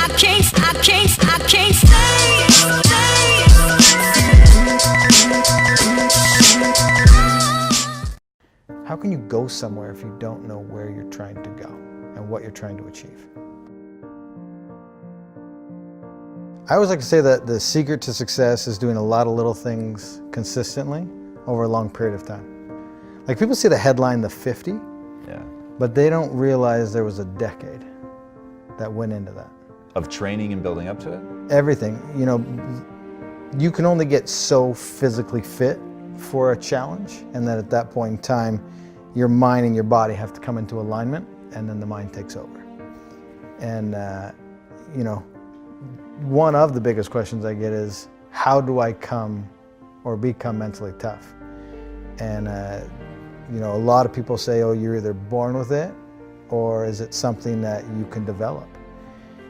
can't stay. How can you go somewhere if you don't know where you're trying to go and what you're trying to achieve? I always like to say that the secret to success is doing a lot of little things consistently over a long period of time. Like, people see the headline, the 50, Yeah. but they don't realize there was a decade that went into that. Of training and building up to it? Everything, you know, you can only get so physically fit for a challenge, and then at that point in time, your mind and your body have to come into alignment, and then the mind takes over. And, you know, one of the biggest questions I get is, how do I come or become mentally tough? And, you know, a lot of people say, oh, you're either born with it, or is it something that you can develop?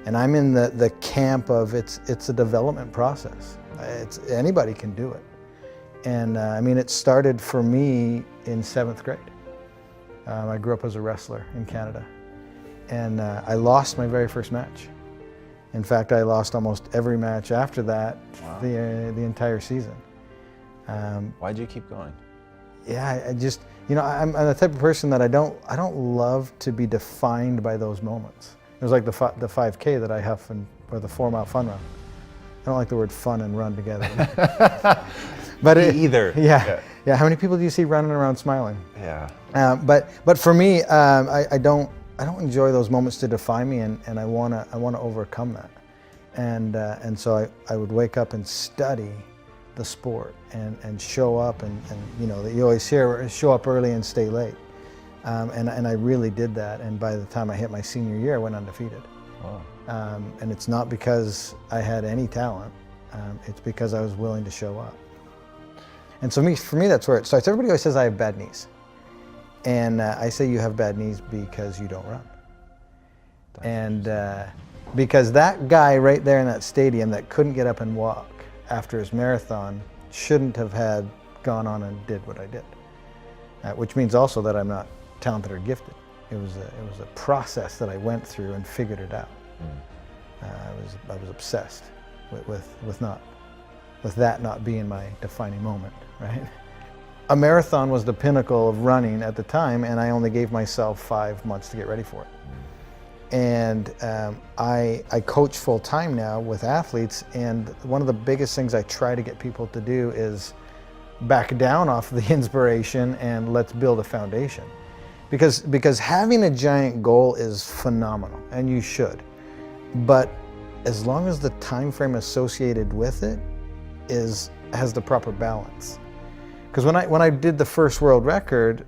And I'm in the camp of it's a development process. Anybody can do it. And I mean, it started for me in 7th grade. I grew up as a wrestler in Canada, and I lost my very first match. In fact, I lost almost every match after that. Wow. the entire season. Why'd you keep going? Yeah, I just, you know, I'm the type of person that I don't love to be defined by those moments. It was like the 5K that I huff, or the 4-mile fun run. I don't like the word fun and run together. But either. Yeah. How many people do you see running around smiling? Yeah. But for me, I don't enjoy those moments to define me, and I wanna overcome that. And so I would wake up and study the sport and show up, and you know, that you always hear, show up early and stay late. And I really did that, and by the time I hit my senior year, I went undefeated. Wow. And it's not because I had any talent, it's because I was willing to show up. And so for me, that's where it starts. Everybody always says I have bad knees. And I say you have bad knees because you don't run. And because that guy right there in that stadium that couldn't get up and walk after his marathon shouldn't have gone on and did what I did. Which means also that I'm not talented or gifted. It was a process that I went through and figured it out. I was obsessed with that not being my defining moment, right? A marathon was the pinnacle of running at the time, and I only gave myself 5 months to get ready for it. And I coach full time now with athletes, and one of the biggest things I try to get people to do is back down off the inspiration and let's build a foundation. Because having a giant goal is phenomenal, and you should. But as long as the time frame associated with it has the proper balance. Because when I did the first world record,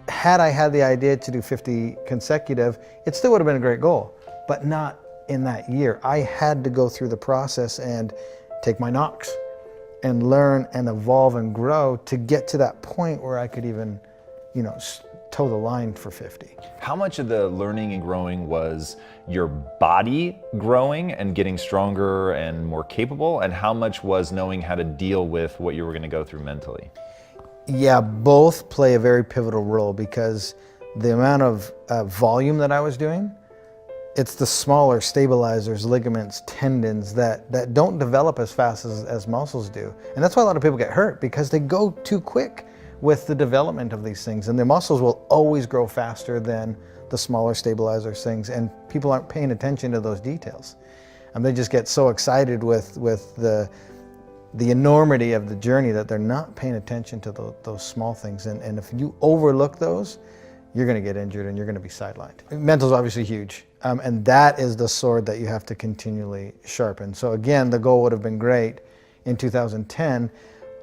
had I had the idea to do 50 consecutive, it still would have been a great goal, but not in that year. I had to go through the process and take my knocks and learn and evolve and grow to get to that point where I could even, you know, toe the line for 50. How much of the learning and growing was your body growing and getting stronger and more capable, and how much was knowing how to deal with what you were going to go through mentally? Yeah, both play a very pivotal role, because the amount of volume that I was doing, it's the smaller stabilizers, ligaments, tendons that don't develop as fast as muscles do. And that's why a lot of people get hurt, because they go too quick with the development of these things, and the muscles will always grow faster than the smaller stabilizers things, and people aren't paying attention to those details. And they just get so excited with the enormity of the journey that they're not paying attention to those small things. And if you overlook those, you're gonna get injured and you're gonna be sidelined. Mental's obviously huge, and that is the sword that you have to continually sharpen. So again, the goal would have been great in 2010.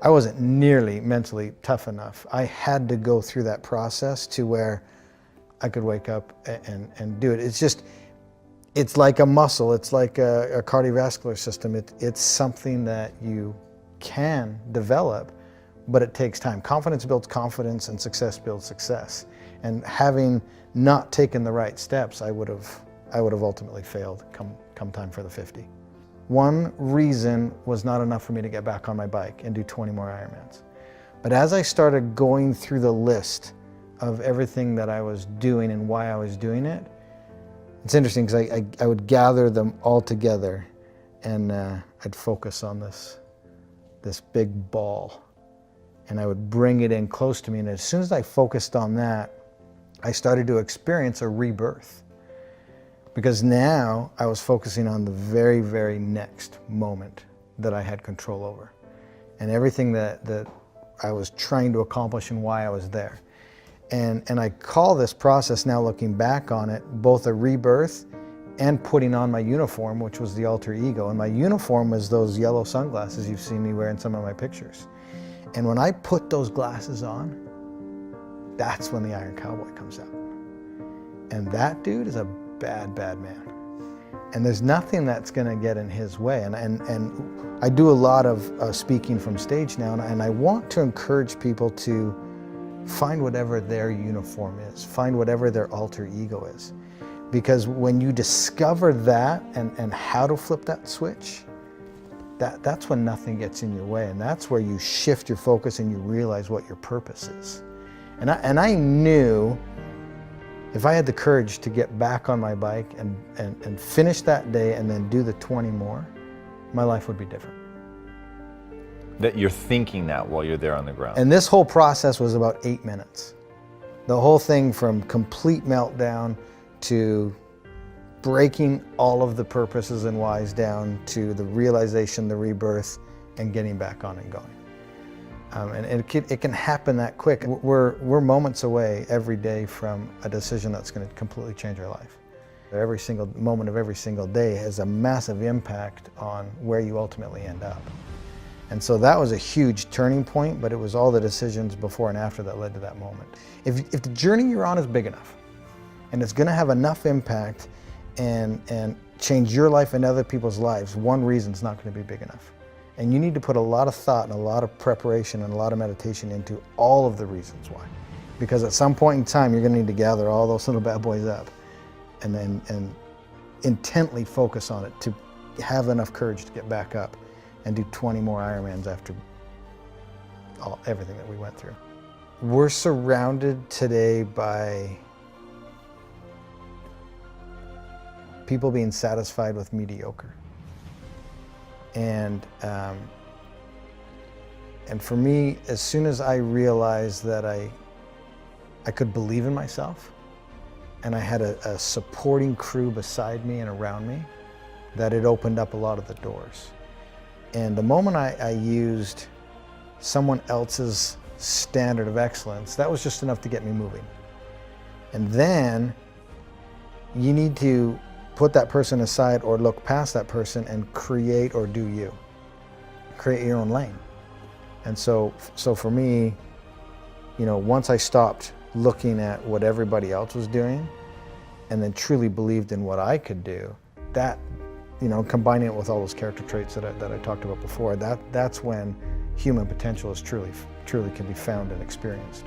I wasn't nearly mentally tough enough. I had to go through that process to where I could wake up and do it. It's like a muscle. It's like a cardiovascular system. It's something that you can develop, but it takes time. Confidence builds confidence, and success builds success. And having not taken the right steps, I would have ultimately failed come time for the 50. One reason was not enough for me to get back on my bike and do 20 more Ironmans. But as I started going through the list of everything that I was doing and why I was doing it, It's interesting because I would gather them all together, and I'd focus on this big ball, and I would bring it in close to me. And as soon as I focused on that, I started to experience a rebirth, because now I was focusing on the very, very next moment that I had control over, and everything that I was trying to accomplish and why I was there. And I call this process, now looking back on it, both a rebirth and putting on my uniform, which was the alter ego. And my uniform was those yellow sunglasses you've seen me wear in some of my pictures. And when I put those glasses on, that's when the Iron Cowboy comes out. And that dude is a bad, bad man. And there's nothing that's gonna get in his way. And I do a lot of speaking from stage now, and I want to encourage people to find whatever their uniform is, find whatever their alter ego is. Because when you discover that and how to flip that switch, that's when nothing gets in your way, and that's where you shift your focus and you realize what your purpose is. And I knew if I had the courage to get back on my bike and finish that day and then do the 20 more, my life would be different. That you're thinking that while you're there on the ground. And this whole process was about 8 minutes. The whole thing from complete meltdown to breaking all of the purposes and whys down to the realization, the rebirth, and getting back on and going. And it can happen that quick. We're moments away every day from a decision that's going to completely change our life. Every single moment of every single day has a massive impact on where you ultimately end up. And so that was a huge turning point, but it was all the decisions before and after that led to that moment. If the journey you're on is big enough, and it's gonna have enough impact and change your life and other people's lives, one reason's not gonna be big enough. And you need to put a lot of thought and a lot of preparation and a lot of meditation into all of the reasons why. Because at some point in time, you're gonna need to gather all those little bad boys up and intently focus on it to have enough courage to get back up and do 20 more Ironmans after everything that we went through. We're surrounded today by people being satisfied with mediocre. And for me, as soon as I realized that I could believe in myself, and I had a supporting crew beside me and around me, that it opened up a lot of the doors. And the moment I used someone else's standard of excellence, that was just enough to get me moving. And then you need to put that person aside or look past that person and create or do you. Create your own lane. And so for me, you know, once I stopped looking at what everybody else was doing and then truly believed in what I could do, that, you know, combining it with all those character traits that I talked about before, that's when human potential is truly can be found and experienced.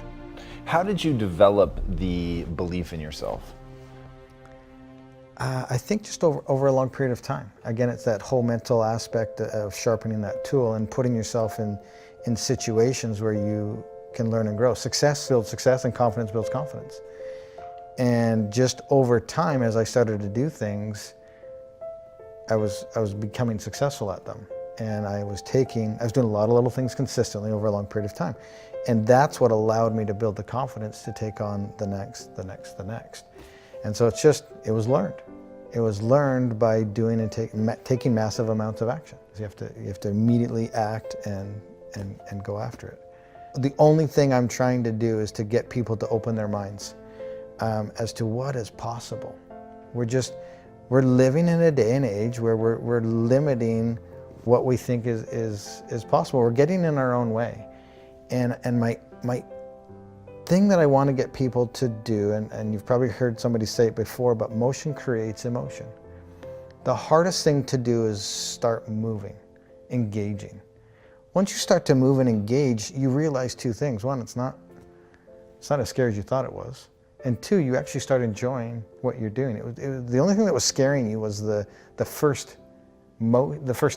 How did you develop the belief in yourself? I think just over a long period of time. Again, it's that whole mental aspect of sharpening that tool and putting yourself in situations where you can learn and grow. Success builds success and confidence builds confidence. And just over time, as I started to do things, I was becoming successful at them. And I was doing a lot of little things consistently over a long period of time. And that's what allowed me to build the confidence to take on the next. And so it was learned. It was learned by doing and taking massive amounts of action. So you have to immediately act and go after it. The only thing I'm trying to do is to get people to open their minds as to what is possible. We're living in a day and age where we're limiting what we think is possible. We're getting in our own way. And my thing that I want to get people to do, and you've probably heard somebody say it before, but motion creates emotion. The hardest thing to do is start moving, engaging. Once you start to move and engage, you realize two things. One, it's not as scary as you thought it was. And two, you actually start enjoying what you're doing. It was the only thing that was scaring you was the first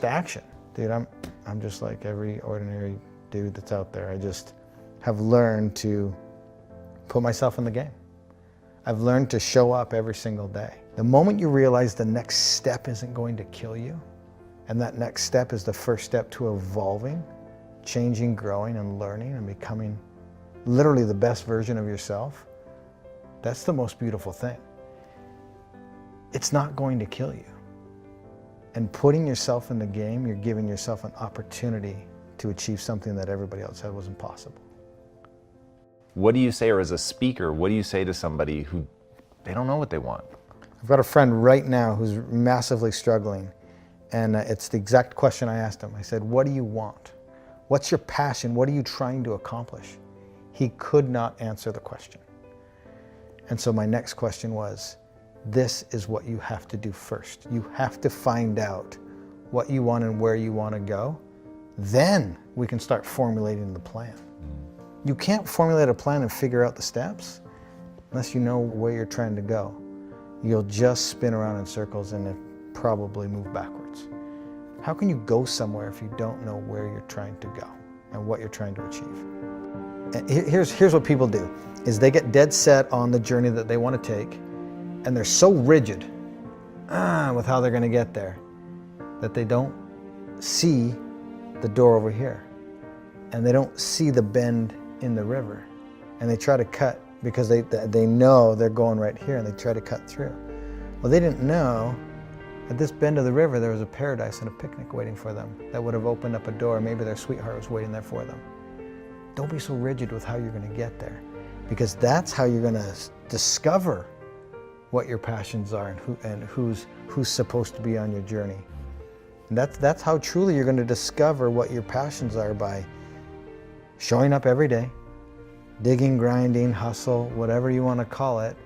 action. Dude, I'm just like every ordinary dude that's out there. I just have learned to put myself in the game. I've learned to show up every single day. The moment you realize the next step isn't going to kill you, and that next step is the first step to evolving, changing, growing, and learning, and becoming literally the best version of yourself, that's the most beautiful thing. It's not going to kill you. And putting yourself in the game, you're giving yourself an opportunity to achieve something that everybody else said was impossible. What do you say, or as a speaker, what do you say to somebody who they don't know what they want? I've got a friend right now who's massively struggling, and it's the exact question I asked him. I said, what do you want? What's your passion? What are you trying to accomplish? He could not answer the question. And so my next question was, this is what you have to do first. You have to find out what you want and where you want to go. Then we can start formulating the plan. You can't formulate a plan and figure out the steps unless you know where you're trying to go. You'll just spin around in circles and probably move backwards. How can you go somewhere if you don't know where you're trying to go and what you're trying to achieve? And here's what people do, is they get dead set on the journey that they want to take, and they're so rigid with how they're going to get there that they don't see the door over here, and they don't see the bend in the river, and they try to cut because they know they're going right here, and they try to cut through. Well, they didn't know at this bend of the river there was a paradise and a picnic waiting for them that would have opened up a door. Maybe their sweetheart was waiting there for them. Don't be so rigid with how you're going to get there, because that's how you're going to discover what your passions are and who's supposed to be on your journey. And that's how truly you're going to discover what your passions are, by showing up every day, digging, grinding, hustle, whatever you want to call it,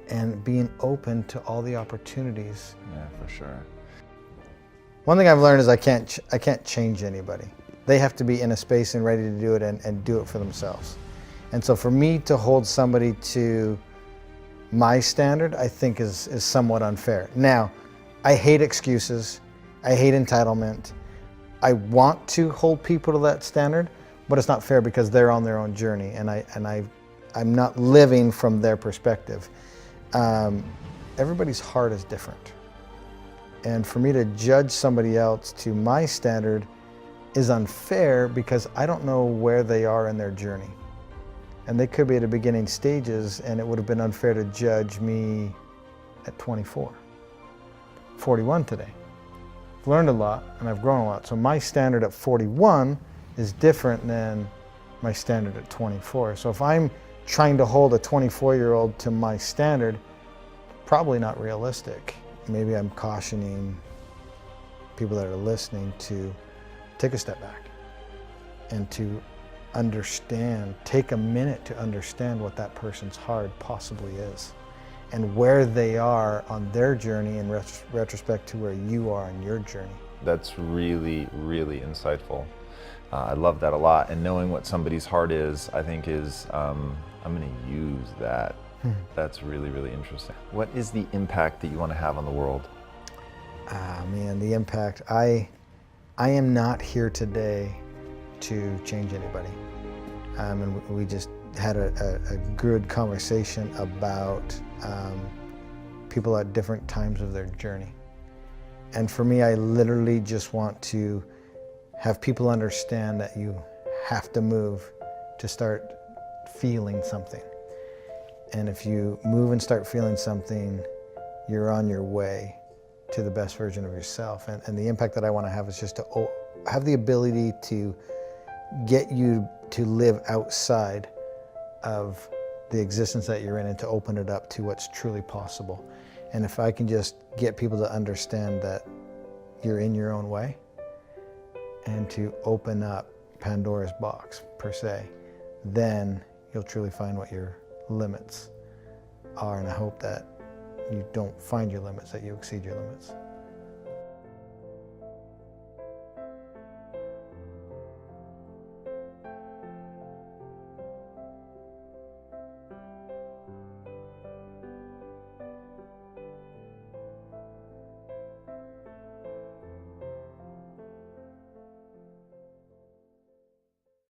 and being open to all the opportunities. Yeah, for sure. One thing I've learned is I can't change anybody. They have to be in a space and ready to do it and do it for themselves. And so for me to hold somebody to my standard, I think is somewhat unfair. Now, I hate excuses. I hate entitlement. I want to hold people to that standard, but it's not fair because they're on their own journey, and I'm not living from their perspective. Everybody's heart is different. And for me to judge somebody else to my standard is unfair because I don't know where they are in their journey. And they could be at the beginning stages, and it would have been unfair to judge me at 24. 41 today. I've learned a lot and I've grown a lot. So my standard at 41 is different than my standard at 24. So if I'm trying to hold a 24-year-old to my standard, probably not realistic. Maybe I'm cautioning people that are listening to take a step back and to understand, take a minute to understand what that person's heart possibly is and where they are on their journey in retrospect to where you are on your journey. That's really, really insightful. I love that a lot. And knowing what somebody's heart is, I think is, I'm going to use that. That's really, really interesting. What is the impact that you want to have on the world? Man, the impact. I am not here today to change anybody. And we just had a good conversation about people at different times of their journey. And for me, I literally just want to have people understand that you have to move to start feeling something. And if you move and start feeling something, you're on your way to the best version of yourself. And the impact that I want to have is just to have the ability to get you to live outside of the existence that you're in and to open it up to what's truly possible. And if I can just get people to understand that you're in your own way and to open up Pandora's box, per se, then you'll truly find what your limits are. And I hope that you don't find your limits, that you exceed your limits.